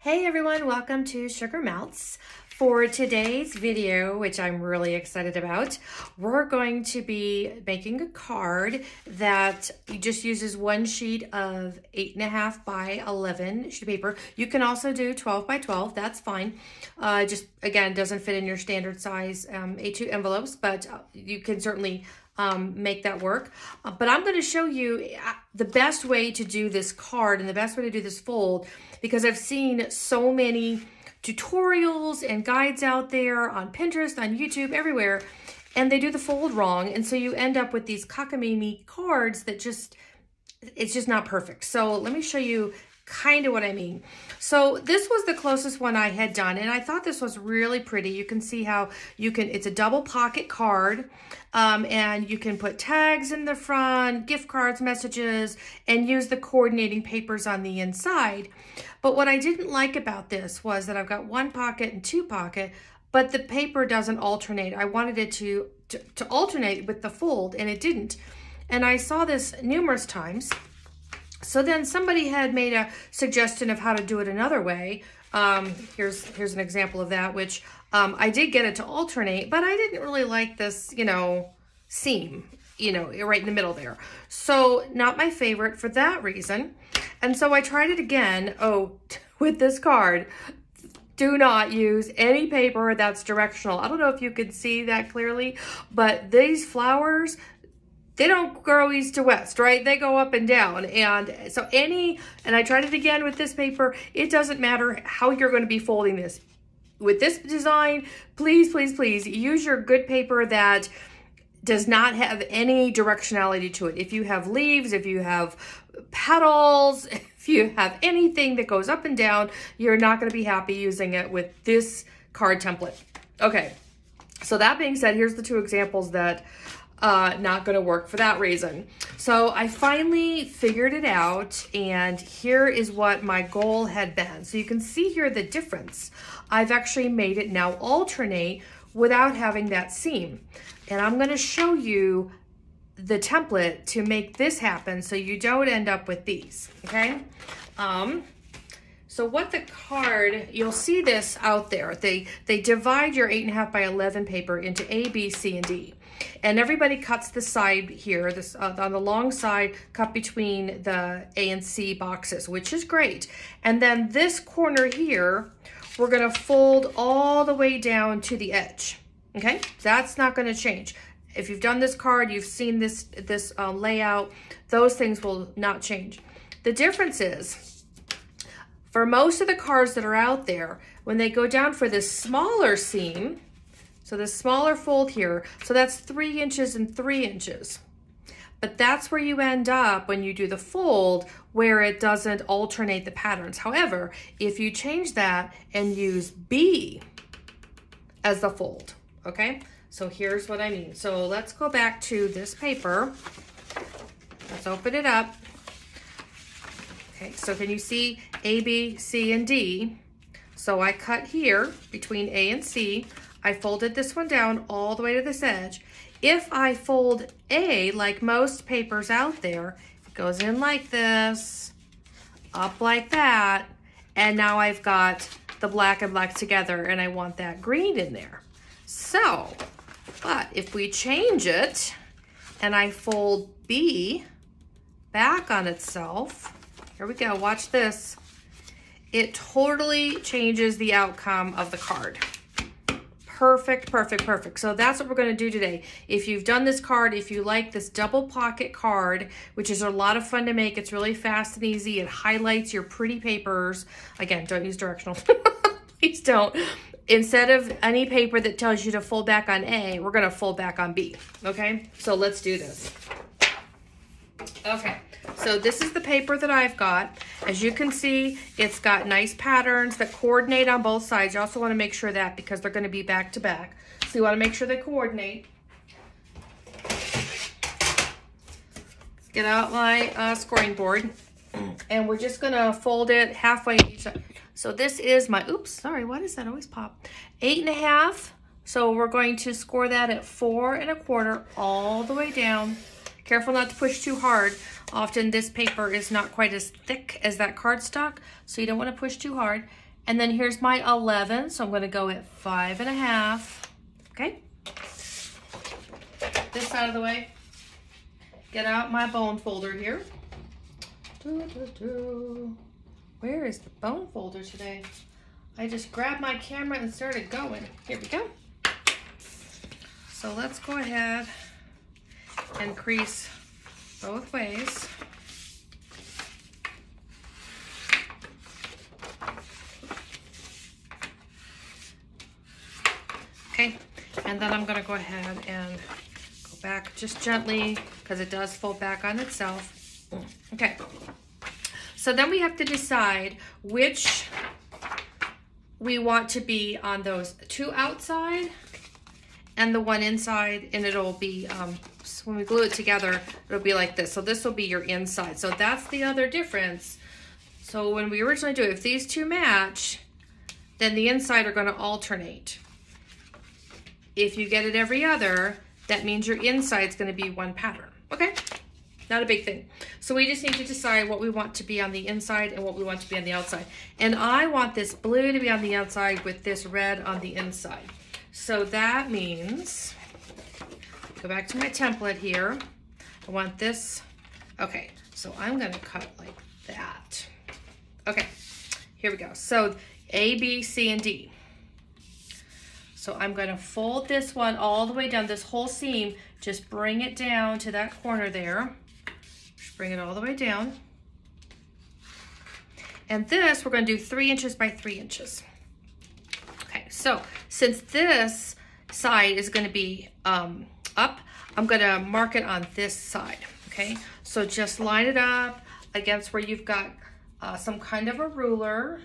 Hey everyone, welcome to Sugar Melts. For today's video, which I'm really excited about, we're going to be making a card that just uses one sheet of 8.5 by 11 sheet of paper. You can also do 12 by 12, that's fine. Just again, doesn't fit in your standard size A2 envelopes, but you can certainly make that work. But I'm going to show you the best way to do this card and the best way to do this fold, because I've seen so many tutorials and guides out there on Pinterest, on YouTube, everywhere, and they do the fold wrong. And so you end up with these cockamamie cards that it's just not perfect. So let me show you kind of what I mean. So this was the closest one I had done, and I thought this was really pretty. You can see how it's a double pocket card, and you can put tags in the front, gift cards, messages, and use the coordinating papers on the inside. But what I didn't like about this was that I've got one pocket and two pocket, but the paper doesn't alternate. I wanted it to alternate with the fold, and it didn't. And I saw this numerous times. So then somebody had made a suggestion of how to do it another way. Here's an example of that, which I did get it to alternate, but I didn't really like this, seam, right in the middle there. So not my favorite for that reason. And so I tried it again. With this card, do not use any paper that's directional. I don't know if you can see that clearly, but these flowers, they don't grow east to west, right? They go up and down. And so and I tried it again with this paper. It doesn't matter how you're going to be folding this. With this design, please, please, please use your good paper that does not have any directionality to it. If you have leaves, if you have petals, if you have anything that goes up and down, you're not going to be happy using it with this card template. Okay, so that being said, here's the two examples that not going to work for that reason. So I finally figured it out, and here is what my goal had been. So you can see here the difference. I've actually made it now alternate without having that seam. And I'm going to show you the template to make this happen so you don't end up with these, okay? So what the card, you'll see this out there. They divide your 8.5 by 11 paper into A, B, C, and D. And everybody cuts the side here, this on the long side, cut between the A and C boxes, which is great. And then this corner here, we're gonna fold all the way down to the edge, okay? That's not gonna change. If you've done this card, you've seen this layout, those things will not change. The difference is, for most of the cards that are out there, when they go down for this smaller seam, so the smaller fold here, so that's 3 inches and 3 inches. But that's where you end up when you do the fold, where it doesn't alternate the patterns. However, if you change that and use B as the fold, okay? So here's what I mean. So let's go back to this paper. Let's open it up. Okay, so can you see A, B, C, and D? So I cut here between A and C. I folded this one down all the way to this edge. If I fold A, like most papers out there, it goes in like this, up like that, and now I've got the black and black together, and I want that green in there. So, but if we change it, and I fold B back on itself, here we go, watch this. It totally changes the outcome of the card. Perfect, perfect, perfect. So that's what we're going to do today. If you've done this card, if you like this double pocket card, which is a lot of fun to make, it's really fast and easy. It highlights your pretty papers. Again, don't use directional. Please don't. Instead of any paper that tells you to fold back on A, we're going to fold back on B. Okay, so let's do this. Okay, so this is the paper that I've got. As you can see, it's got nice patterns that coordinate on both sides. You also want to make sure that, because they're going to be back to back. So you want to make sure they coordinate. Let's get out my scoring board. And we're just going to fold it halfway each side. So this is my, oops, sorry, why does that always pop? 8.5. So we're going to score that at 4 1/4 all the way down. Careful not to push too hard. Often this paper is not quite as thick as that cardstock, so you don't want to push too hard. And then here's my 11, so I'm gonna go at 5.5, okay? This side of the way. Get out my bone folder here. Where is the bone folder today? I just grabbed my camera and started going. Here we go. So let's go ahead and crease both ways. Okay, and then I'm gonna go ahead and go back just gently because it does fold back on itself. Okay, so then we have to decide which we want to be on those two outside and the one inside, and it'll be, so when we glue it together, it'll be like this. So this will be your inside. So that's the other difference. So when we originally do it, if these two match, then the inside are gonna alternate. If you get it every other, that means your inside's gonna be one pattern, okay? Not a big thing. So we just need to decide what we want to be on the inside and what we want to be on the outside. And I want this blue to be on the outside with this red on the inside. So that means, go back to my template here. I want this, okay, so I'm gonna cut like that. Okay, here we go. So A, B, C, and D. So I'm gonna fold this one all the way down, this whole seam, just bring it down to that corner there. Just bring it all the way down. And this, we're gonna do 3 inches by 3 inches. Okay, so since this side is gonna be up, I'm gonna mark it on this side, okay? So just line it up against where you've got some kind of a ruler.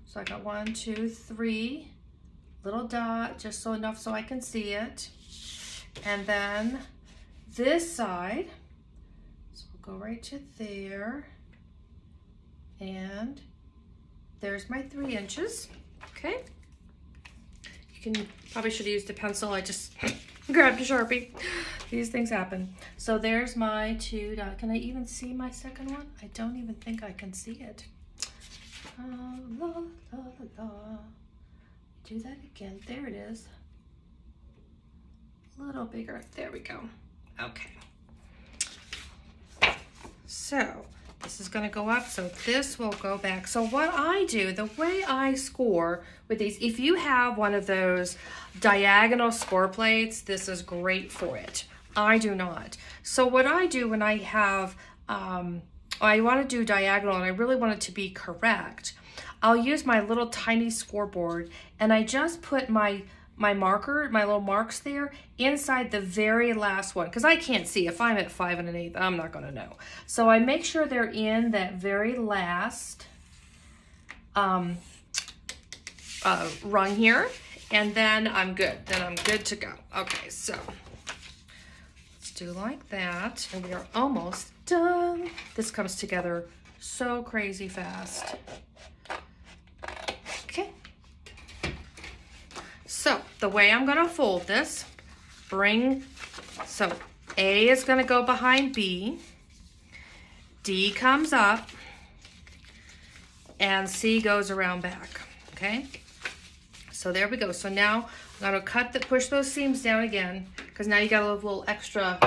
So I got 1, 2, 3. Little dot, just so enough so I can see it. And then this side, so we'll go right to there. And there's my 3 inches, okay? You can, probably should have used a pencil, I just grabbed a Sharpie. These things happen. So there's my 2 dot. Can I even see my second one? I don't even think I can see it. La, la, la, la. Do that again. There it is. A little bigger. There we go. Okay. So this is going to go up. So this will go back. So what I do, the way I score with these, if you have one of those diagonal score plates, this is great for it. I do not. So what I do when I have, I want to do diagonal and I really want it to be correct, I'll use my little tiny scoreboard and I just put my marker, my little marks there inside the very last one because I can't see. If I'm at 5 1/8, I'm not going to know. So I make sure they're in that very last rung here, and then I'm good. Then I'm good to go. Okay, so let's do like that, and we are almost done. This comes together so crazy fast. Okay. So the way I'm going to fold this, so A is going to go behind B, D comes up, and C goes around back, okay? So there we go. So now I'm going to push those seams down again, because now you got a little extra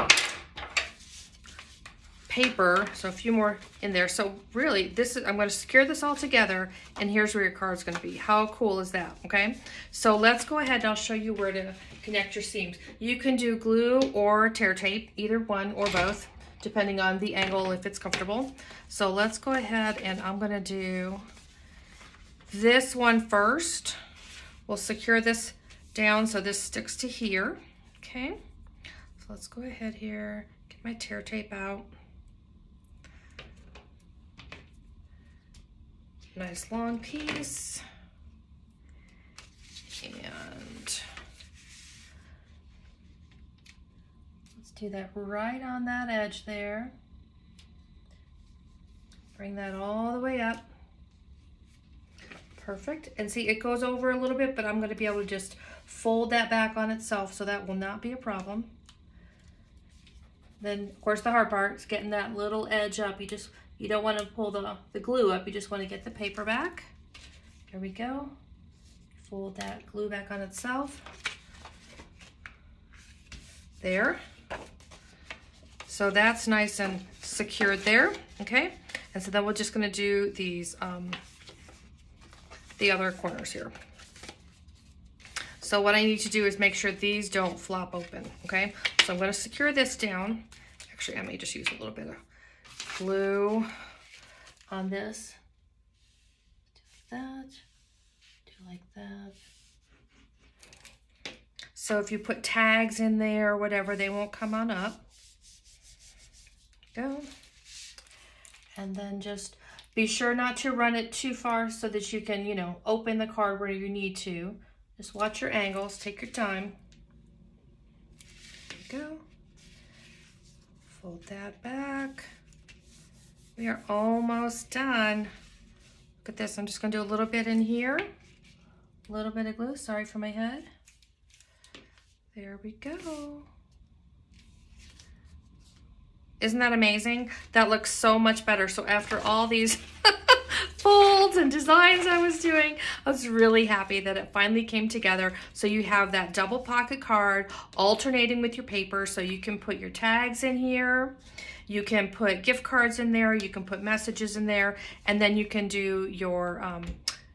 paper, so a few more in there. So really, I'm going to secure this all together, and here's where your card's going to be. How cool is that? Okay, so let's go ahead and I'll show you where to connect your seams. You can do glue or tear tape, either one or both, depending on the angle if it's comfortable. So let's go ahead and I'm going to do this one first. We'll secure this down so this sticks to here. Okay, so let's go ahead here, get my tear tape out. Nice long piece, and let's do that right on that edge there. Bring that all the way up. Perfect. And see, it goes over a little bit, but I'm going to be able to just fold that back on itself, so that will not be a problem. Then, of course, the hard part is getting that little edge up. You don't want to pull the glue up, you just want to get the paper back. There we go. Fold that glue back on itself. There. So that's nice and secured there, okay? And so then we're just gonna do these, the other corners here. So what I need to do is make sure these don't flop open, okay? So I'm gonna secure this down. Actually, I may just use a little bit of glue on this. Do that, do like that. So if you put tags in there or whatever, they won't come on up. Go. And then just be sure not to run it too far so that you can, you know, open the card where you need to. Just watch your angles, take your time. There you go. Fold that back. We are almost done. Look at this, I'm just gonna do a little bit in here. A little bit of glue, sorry for my head. There we go. Isn't that amazing? That looks so much better. So after all these folds and designs I was doing, I was really happy that it finally came together. So you have that double pocket card alternating with your paper, so you can put your tags in here, you can put gift cards in there, you can put messages in there, and then you can do your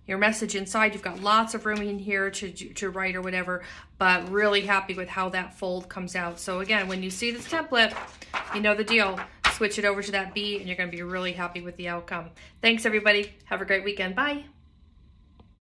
message inside. You've got lots of room in here to write or whatever, but really happy with how that fold comes out. So again, when you see this template, you know the deal. Switch it over to that B and you're gonna be really happy with the outcome. Thanks everybody. Have a great weekend. Bye.